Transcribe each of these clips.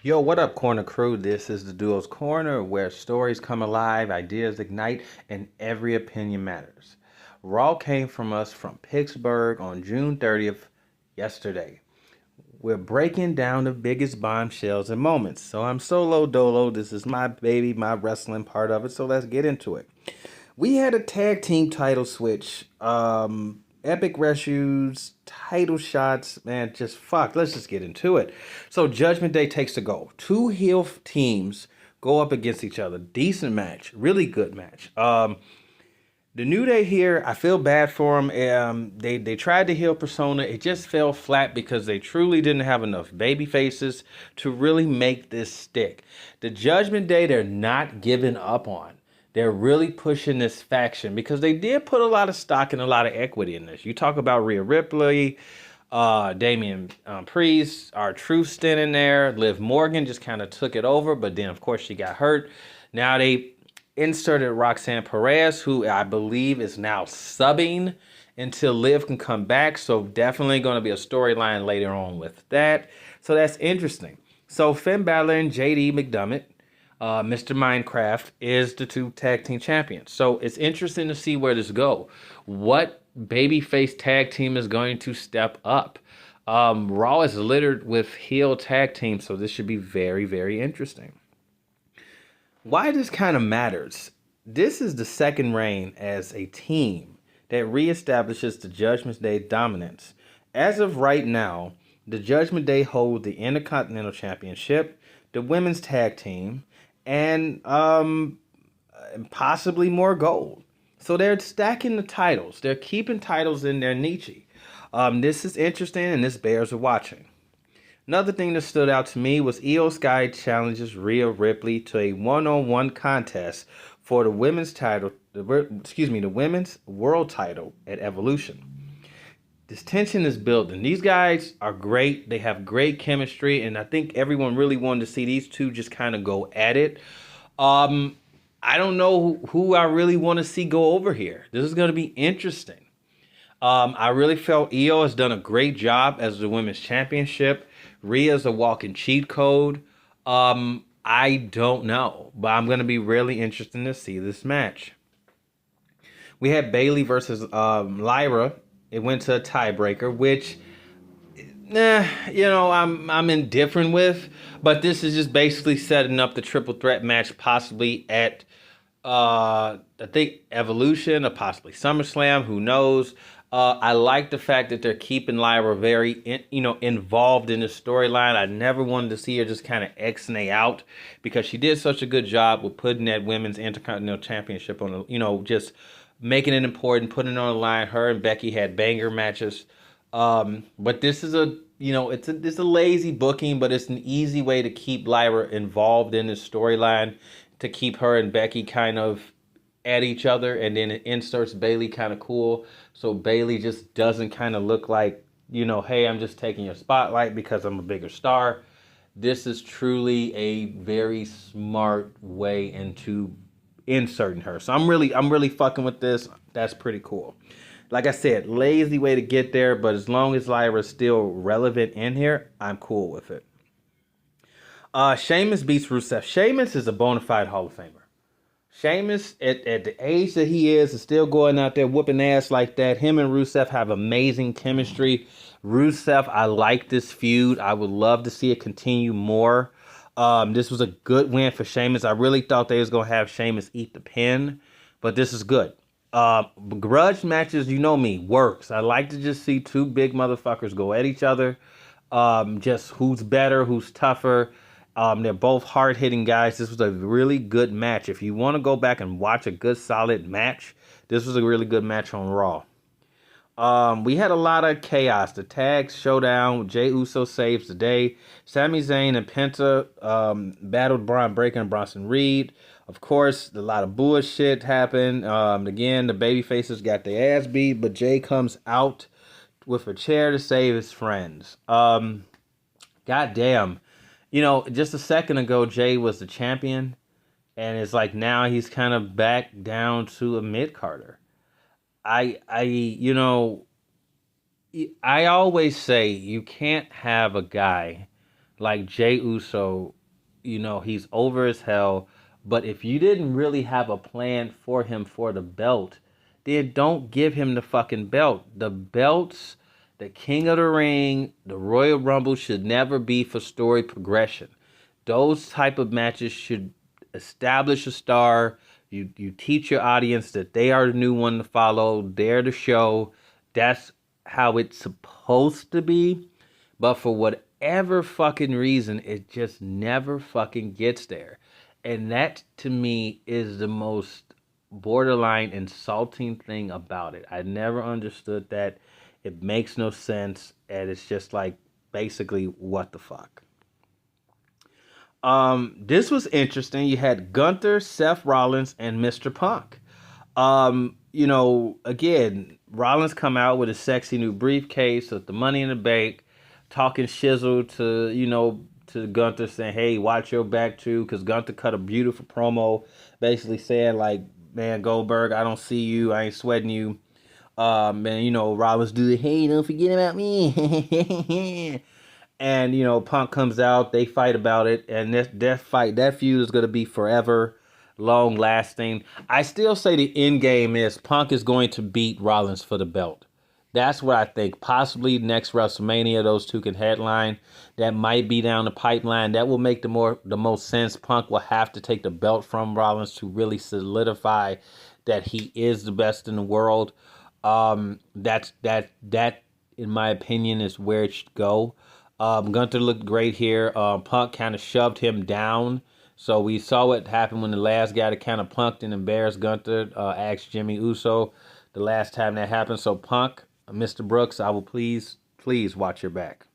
Yo, what up, Corner Crew? This is the Duo's Corner, where stories come alive, ideas ignite, and every opinion matters. Raw came from us from Pittsburgh on June 30th, yesterday. We're breaking down the biggest bombshells and moments. So I'm solo dolo. This is my baby, my wrestling part of it. So let's get into it. We had a tag team title switch. Epic rescues, title shots, man, just fuck. Let's just get into it. So Judgment Day takes the go. Two heel teams go up against each other. Decent match, really good match. The New Day here, I feel bad for them. They tried to heal Persona. It just fell flat because they truly didn't have enough baby faces to really make this stick. The Judgment Day, they're not giving up on. They're really pushing this faction because they did put a lot of stock and a lot of equity in this. You talk about Rhea Ripley, Damian Priest, our Truth standing there. Liv Morgan just kind of took it over, but then of course she got hurt. Now they inserted Roxanne Perez, who I believe is now subbing until Liv can come back. So definitely going to be a storyline later on with that. So that's interesting. So Finn Balor and JD McDermott, Mr. Minecraft, is the two tag team champions. So it's interesting to see where this go. What babyface tag team is going to step up? Raw is littered with heel tag teams, so this should be very, very interesting. Why this kind of matters. This is the second reign as a team that reestablishes the Judgment Day dominance. As of right now, the Judgment Day hold the Intercontinental Championship, the women's tag team, and possibly more gold. So they're stacking the titles. They're keeping titles in their niche. This is interesting and this bears a watching. Another thing that stood out to me was Io Sky challenges Rhea Ripley to a one-on-one contest for the women's title, the women's world title at Evolution. This tension is building. These guys are great. They have great chemistry, and I think everyone really wanted to see these two just kind of go at it. I don't know who I really want to see go over here. This is going to be interesting. I really felt Io has done a great job as the women's championship. Rhea's a walking cheat code. I don't know, but I'm going to be really interested to see this match. We had Bayley versus Lyra. It went to a tiebreaker, which, I'm indifferent with. But this is just basically setting up the triple threat match, possibly at I think Evolution or possibly SummerSlam. Who knows? I like the fact that they're keeping Lyra very, involved in the storyline. I never wanted to see her just kind of X-nay out because she did such a good job with putting that women's Intercontinental Championship on, just making it important, putting it on the line. Her and Becky had banger matches. But this is it's a lazy booking, but it's an easy way to keep Lyra involved in the storyline, to keep her and Becky kind of at each other, and then it inserts Bayley kind of cool. So Bayley just doesn't kind of look like, hey, I'm just taking your spotlight because I'm a bigger star. This is truly a very smart way into inserting her. So I'm really fucking with this. That's pretty cool. Like I said, lazy way to get there, but as long as Lyra's still relevant in here, I'm cool with it. Sheamus beats Rusev. Sheamus is a bona fide Hall of Famer. Sheamus, at the age that he is still going out there whooping ass like that. Him and Rusev have amazing chemistry. Rusev, I like this feud. I would love to see it continue more. This was a good win for Sheamus. I really thought they was going to have Sheamus eat the pin, but this is good. Grudge matches, you know me, works. I like to just see two big motherfuckers go at each other. Just who's better, who's tougher. They're both hard-hitting guys. This was a really good match. If you want to go back and watch a good, solid match, this was a really good match on Raw. We had a lot of chaos. The tag showdown. Jey Uso saves the day. Sami Zayn and Penta battled Braun Breaker and Bronson Reed. Of course, a lot of bullshit happened. Again, the babyfaces got their ass beat, but Jey comes out with a chair to save his friends. Goddamn. Just a second ago, Jey was the champion, and it's like now he's kind of back down to a mid-carder. I always say you can't have a guy like Jey Uso, he's over as hell. But if you didn't really have a plan for him for the belt, then don't give him the fucking belt. The belts, the King of the Ring, the Royal Rumble should never be for story progression. Those type of matches should establish a star. You teach your audience that they are the new one to follow. They're the show. That's how it's supposed to be. But for whatever fucking reason, it just never fucking gets there. And that to me is the most borderline insulting thing about it. I never understood that. It makes no sense. And it's just like basically what the fuck. This was interesting. You had Gunther, Seth Rollins, and Mr. Punk. Again, Rollins come out with a sexy new briefcase with the money in the bank, talking shizzle to Gunther, saying, "Hey, watch your back too," because Gunther cut a beautiful promo, basically saying like, "Man, Goldberg, I don't see you. I ain't sweating you." And Rollins do the, "Hey, don't forget about me." And Punk comes out, they fight about it, and that feud is going to be forever long lasting. I still say the end game is Punk is going to beat Rollins for the belt. That's what I think. Possibly next WrestleMania, those two can headline. That might be down the pipeline. That will make the most sense. Punk will have to take the belt from Rollins to really solidify that he is the best in the world. That in my opinion is where it should go. Gunther looked great here. Punk kind of shoved him down. So we saw what happened when the last guy that kind of punked and embarrassed Gunther asked Jimmy Uso the last time that happened. So Punk, Mr. Brooks, I will please watch your back.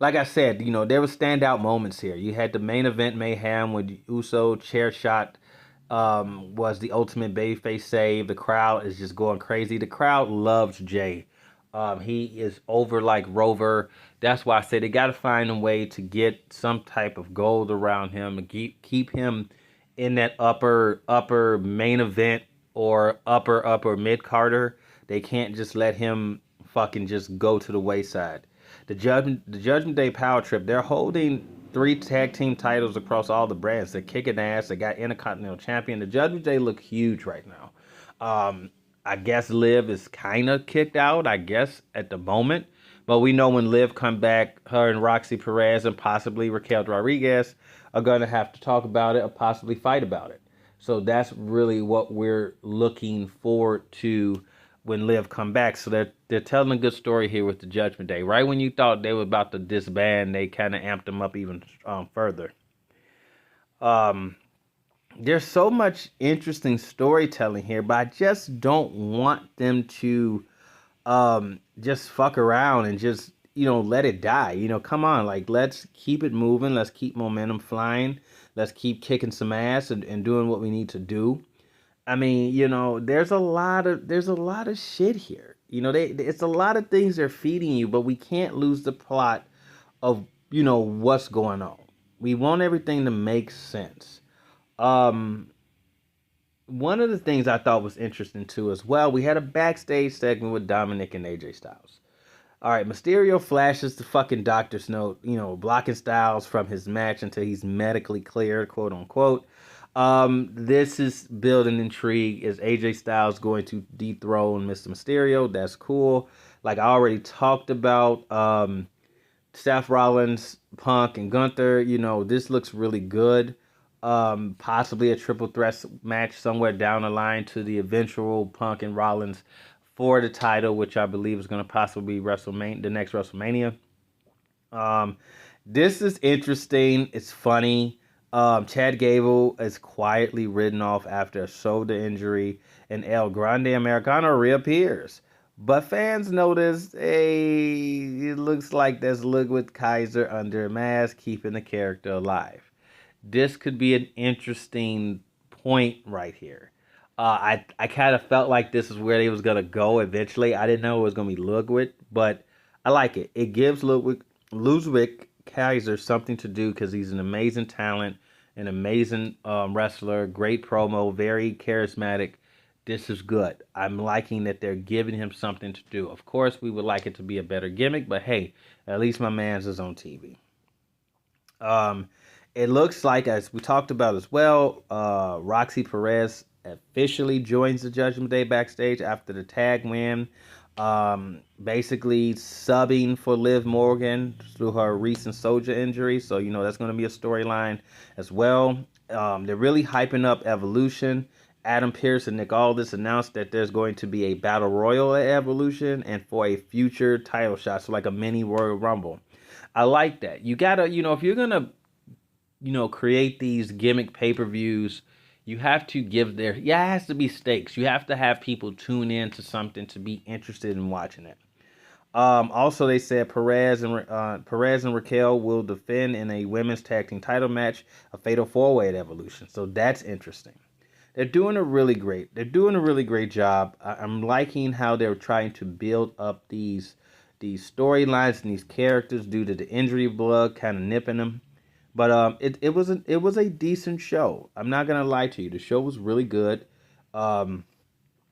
Like I said, there were standout moments here. You had the main event mayhem with Uso chair shot was the ultimate babyface save. The crowd is just going crazy. The crowd loves Jey. He is over like Rover. That's why I say they got to find a way to get some type of gold around him and keep him in that upper main event or upper mid Carter. They can't just let him fucking just go to the wayside. The Judgment Day Power Trip. They're holding 3 tag team titles across all the brands. They're kicking ass. They got Intercontinental Champion. The Judgment Day look huge right now. I guess Liv is kind of kicked out, I guess, at the moment. But we know when Liv come back, her and Roxy Perez and possibly Raquel Rodriguez are going to have to talk about it or possibly fight about it. So that's really what we're looking forward to when Liv come back. So they're telling a good story here with the Judgment Day. Right when you thought they were about to disband, they kind of amped them up even further. There's so much interesting storytelling here, but I just don't want them to just fuck around and just let it die. Come on, like let's keep it moving, let's keep momentum flying, let's keep kicking some ass and doing what we need to do. I mean, there's a lot of shit here. It's a lot of things they're feeding you, but we can't lose the plot of what's going on. We want everything to make sense. Um, One of the things I thought was interesting too as well, we had a backstage segment with Dominic and AJ Styles. All right, Mysterio flashes the fucking doctor's note, blocking Styles from his match until he's medically cleared, quote unquote. This is building intrigue. Is AJ Styles going to dethrone Mr. Mysterio? That's cool. Like I already talked about, Seth Rollins, Punk, and Gunther. This looks really good. Possibly a triple threat match somewhere down the line to the eventual Punk and Rollins for the title, which I believe is going to possibly be the next WrestleMania. Um, this is interesting. It's funny. Chad Gable is quietly written off after a shoulder injury, and El Grande Americano reappears. But fans notice, hey, it looks like there's Ludwig Kaiser under a mask, keeping the character alive. This could be an interesting point right here. I kind of felt like this is where they was gonna go eventually. I didn't know it was gonna be Ludwig, but I like it. It gives Ludwig Kaiser something to do because he's an amazing talent, an amazing wrestler, great promo, very charismatic. This is good. I'm liking that they're giving him something to do. Of course, we would like it to be a better gimmick, but hey, at least my man's is on TV. Um, it looks like, as we talked about as well, Roxy Perez officially joins the Judgment Day backstage after the tag win. Basically subbing for Liv Morgan through her recent soldier injury. So, that's going to be a storyline as well. They're really hyping up Evolution. Adam Pearce and Nick Aldis announced that there's going to be a battle royal at Evolution and for a future title shot, so like a mini Royal Rumble. I like that. You gotta, if you're gonna, create these gimmick pay-per-views, you have to give it has to be stakes. You have to have people tune in to something to be interested in watching it. Also, they said Perez and Raquel will defend in a women's tag team title match, a fatal four-way at Evolution. So that's interesting. They're doing a really great. They're doing a really great job. I'm liking how they're trying to build up these storylines and these characters due to the injury bug kind of nipping them. But it was a decent show. I'm not gonna lie to you. The show was really good. Um,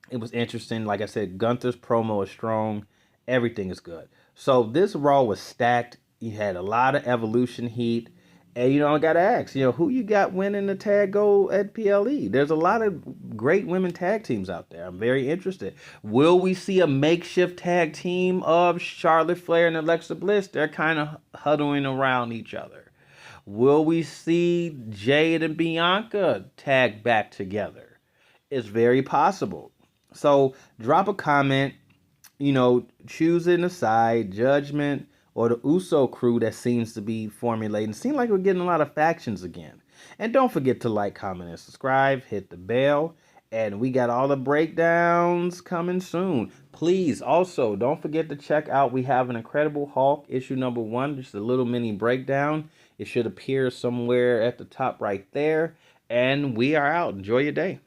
it was interesting. Like I said, Gunther's promo is strong. Everything is good. So this Raw was stacked. You had a lot of Evolution heat. And I gotta ask, who you got winning the tag go at PLE? There's a lot of great women tag teams out there. I'm very interested. Will we see a makeshift tag team of Charlotte Flair and Alexa Bliss? They're kind of huddling around each other. Will we see Jade and Bianca tag back together? It's very possible. So drop a comment, choosing a side, Judgment, or the Uso crew that seems to be formulating. It seems like we're getting a lot of factions again. And don't forget to like, comment, and subscribe. Hit the bell. And we got all the breakdowns coming soon. Please, also, don't forget to check out, we have an Incredible Hulk issue number 1. Just a little mini breakdown. It should appear somewhere at the top right there. And we are out. Enjoy your day.